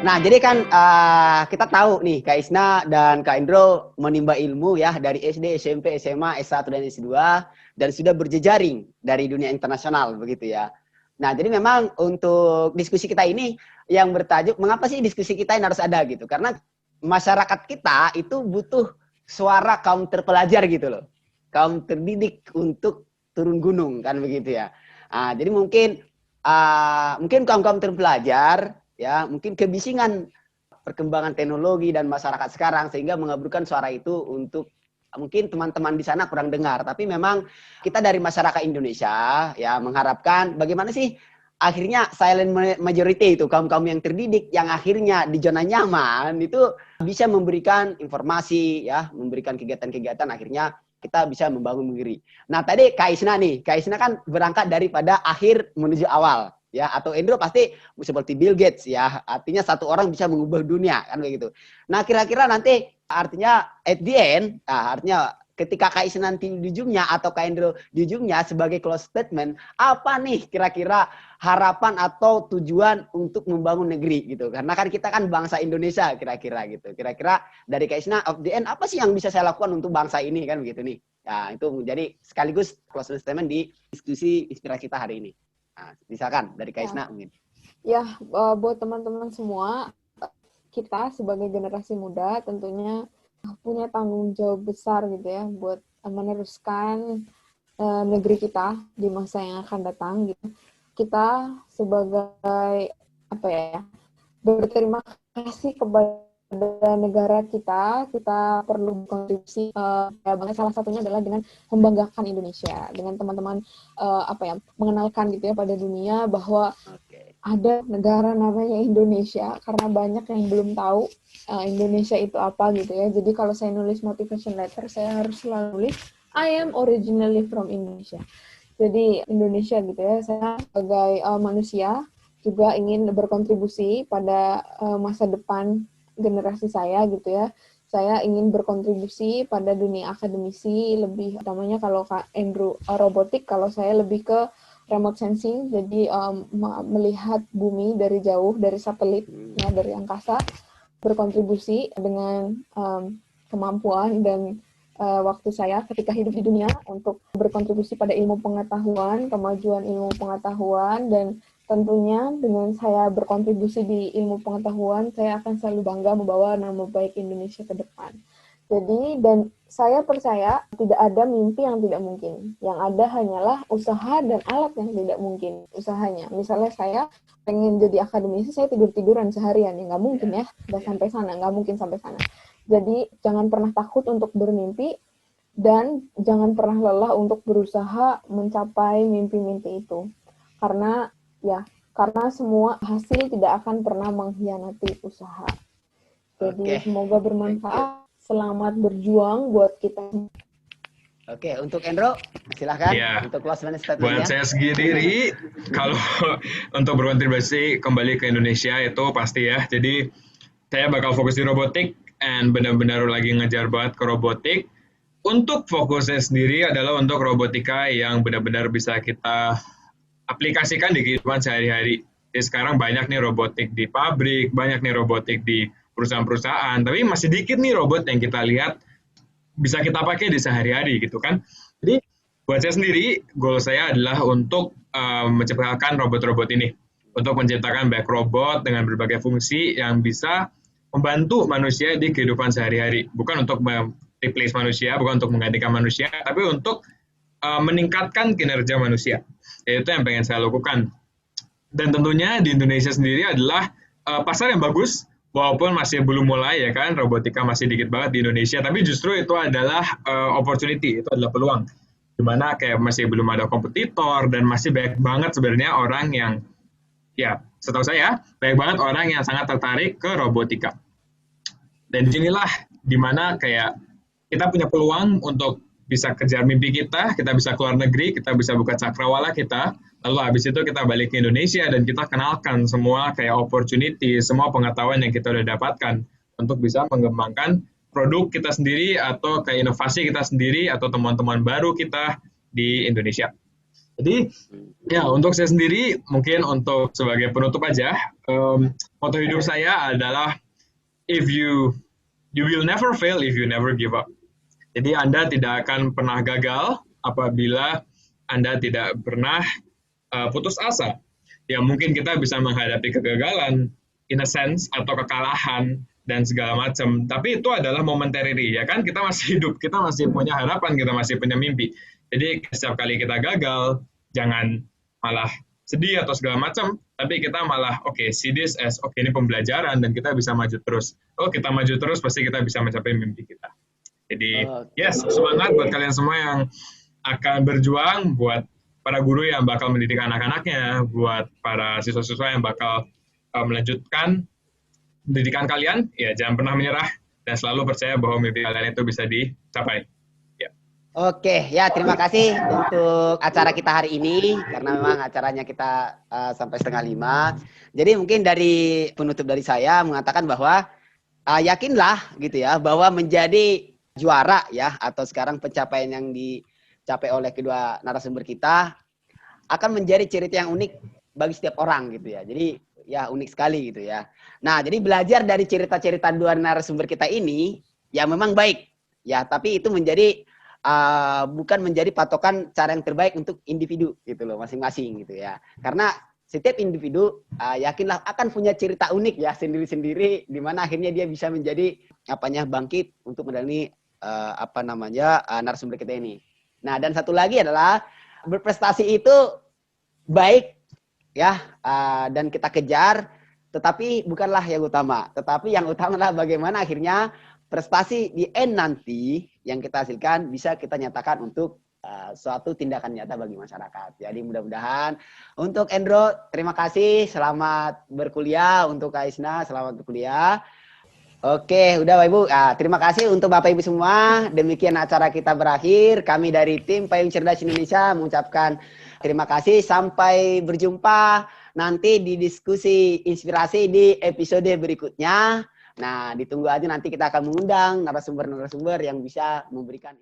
Nah, jadi kan kita tahu nih, Kak Isna dan Kak Indro menimba ilmu ya dari SD, SMP, SMA, S1, dan S2, dan sudah berjejaring dari dunia internasional, begitu ya. Nah, jadi memang untuk diskusi kita ini yang bertajuk, mengapa sih diskusi kita ini harus ada gitu? Karena masyarakat kita itu butuh suara kaum terpelajar gitu loh. Kaum terdidik untuk turun gunung, kan begitu ya. Jadi mungkin kaum-kaum terpelajar, ya mungkin kebisingan perkembangan teknologi dan masyarakat sekarang sehingga mengaburkan suara itu untuk mungkin teman-teman di sana kurang dengar, tapi memang kita dari masyarakat Indonesia ya mengharapkan bagaimana sih akhirnya silent majority itu kaum-kaum yang terdidik yang akhirnya di zona nyaman itu bisa memberikan informasi ya, memberikan kegiatan-kegiatan, akhirnya kita bisa membangun negeri. Nah, tadi Kak Isna kan berangkat daripada akhir menuju awal ya, atau Endro pasti seperti Bill Gates ya, artinya satu orang bisa mengubah dunia kan begitu. Nah, kira-kira nanti artinya at the end, artinya ketika Kak Isna nanti di ujungnya atau Kak Endro di ujungnya sebagai close statement, apa nih kira-kira harapan atau tujuan untuk membangun negeri gitu? Karena kan kita kan bangsa Indonesia kira-kira gitu. Kira-kira dari Kak Isna of the end apa sih yang bisa saya lakukan untuk bangsa ini kan begitu nih? Nah, itu menjadi sekaligus close statement di diskusi inspirasi kita hari ini. Nah, misalkan dari Kak Isna mungkin. Ya, buat teman-teman semua, kita sebagai generasi muda tentunya punya tanggung jawab besar gitu ya buat meneruskan negeri kita di masa yang akan datang gitu. Kita sebagai berterima kasih kepada negara kita perlu berkontribusi salah satunya adalah dengan membanggakan Indonesia, dengan teman-teman mengenalkan gitu ya pada dunia bahwa ada negara namanya Indonesia, karena banyak yang belum tahu Indonesia itu apa gitu ya. Jadi kalau saya nulis motivation letter, saya harus selalu nulis I am originally from Indonesia. Jadi Indonesia gitu ya, saya sebagai manusia juga ingin berkontribusi pada masa depan generasi saya gitu ya. Saya ingin berkontribusi pada dunia akademisi, lebih utamanya kalau Kak Andrew robotik, kalau saya lebih ke remote sensing, jadi melihat bumi dari jauh, dari satelit, ya, dari angkasa, berkontribusi dengan kemampuan dan waktu saya ketika hidup di dunia untuk berkontribusi pada ilmu pengetahuan, kemajuan ilmu pengetahuan, dan tentunya dengan saya berkontribusi di ilmu pengetahuan, saya akan selalu bangga membawa nama baik Indonesia ke depan. Jadi, dan saya percaya tidak ada mimpi yang tidak mungkin. Yang ada hanyalah usaha dan alat yang tidak mungkin usahanya. Misalnya saya pengen jadi akademisi, saya tidur-tiduran seharian. Ya nggak mungkin ya, nggak sampai sana, nggak mungkin sampai sana. Jadi, jangan pernah takut untuk bermimpi, dan jangan pernah lelah untuk berusaha mencapai mimpi-mimpi itu. Karena semua hasil tidak akan pernah mengkhianati usaha. Jadi semoga bermanfaat. Selamat berjuang buat kita. Oke, untuk Endro, silahkan untuk close statement-nya. Buat saya sendiri, kalau untuk berkontribusi kembali ke Indonesia itu pasti ya. Jadi saya bakal fokus di robotik, and benar-benar lagi ngejar banget ke robotik. Untuk fokusnya sendiri adalah untuk robotika yang benar-benar bisa kita aplikasikan di kehidupan sehari-hari. Jadi sekarang banyak nih robotik di pabrik, banyak nih robotik di perusahaan-perusahaan, tapi masih dikit nih robot yang kita lihat bisa kita pakai di sehari-hari gitu kan. Jadi buat saya sendiri, goal saya adalah untuk menciptakan robot-robot ini, untuk menciptakan banyak robot dengan berbagai fungsi yang bisa membantu manusia di kehidupan sehari-hari, bukan untuk replace manusia, bukan untuk menggantikan manusia, tapi untuk meningkatkan kinerja manusia. Itu yang pengen saya lakukan. Dan tentunya di Indonesia sendiri adalah pasar yang bagus, walaupun masih belum mulai ya kan, robotika masih dikit banget di Indonesia, tapi justru itu adalah opportunity, itu adalah peluang. Dimana kayak masih belum ada kompetitor, dan masih banyak banget sebenarnya orang yang, ya setahu saya, banyak banget orang yang sangat tertarik ke robotika. Dan inilah dimana kayak kita punya peluang untuk bisa kejar mimpi kita bisa keluar negeri, kita bisa buka cakrawala kita, lalu habis itu kita balik ke Indonesia dan kita kenalkan semua kayak opportunity, semua pengetahuan yang kita udah dapatkan untuk bisa mengembangkan produk kita sendiri atau kayak inovasi kita sendiri atau teman-teman baru kita di Indonesia. Jadi ya untuk saya sendiri mungkin untuk sebagai penutup aja, moto hidup saya adalah if you will never fail if you never give up. Jadi Anda tidak akan pernah gagal apabila Anda tidak pernah putus asa. Ya mungkin kita bisa menghadapi kegagalan, in a sense, atau kekalahan, dan segala macam. Tapi itu adalah momentary, ya kan? Kita masih hidup, kita masih punya harapan, kita masih punya mimpi. Jadi setiap kali kita gagal, jangan malah sedih atau segala macam, tapi kita malah, see this as, ini pembelajaran, dan kita bisa maju terus. Kita maju terus, pasti kita bisa mencapai mimpi kita. Jadi, yes, semangat buat kalian semua yang akan berjuang, buat para guru yang bakal mendidik anak-anaknya, buat para siswa-siswa yang bakal melanjutkan pendidikan kalian, ya jangan pernah menyerah, dan selalu percaya bahwa mimpi kalian itu bisa dicapai. Oke, ya terima kasih untuk acara kita hari ini, karena memang acaranya kita sampai 4:30. Jadi mungkin dari penutup dari saya mengatakan bahwa yakinlah gitu ya, bahwa menjadi juara ya, atau sekarang pencapaian yang dicapai oleh kedua narasumber kita akan menjadi cerita yang unik bagi setiap orang gitu ya. Jadi ya unik sekali gitu ya. Nah, jadi belajar dari cerita-cerita dua narasumber kita ini ya memang baik ya, tapi itu menjadi bukan menjadi patokan cara yang terbaik untuk individu gitu loh, masing-masing gitu ya. Karena setiap individu yakinlah akan punya cerita unik ya sendiri-sendiri, di mana akhirnya dia bisa menjadi bangkit untuk menjalani narasumber kita ini. Nah, dan satu lagi adalah berprestasi itu baik ya, dan kita kejar, tetapi bukanlah yang utama. Tetapi yang utama adalah bagaimana akhirnya prestasi di end nanti yang kita hasilkan bisa kita nyatakan untuk suatu tindakan nyata bagi masyarakat. Jadi mudah-mudahan untuk Endro, terima kasih, selamat berkuliah. Untuk Kak Isna, selamat berkuliah. Oke, udah Bapak Ibu. Terima kasih untuk Bapak Ibu semua. Demikian acara kita berakhir. Kami dari tim Payung Cerdas Indonesia mengucapkan terima kasih. Sampai berjumpa nanti di diskusi inspirasi di episode berikutnya. Nah, ditunggu aja, nanti kita akan mengundang narasumber-narasumber yang bisa memberikan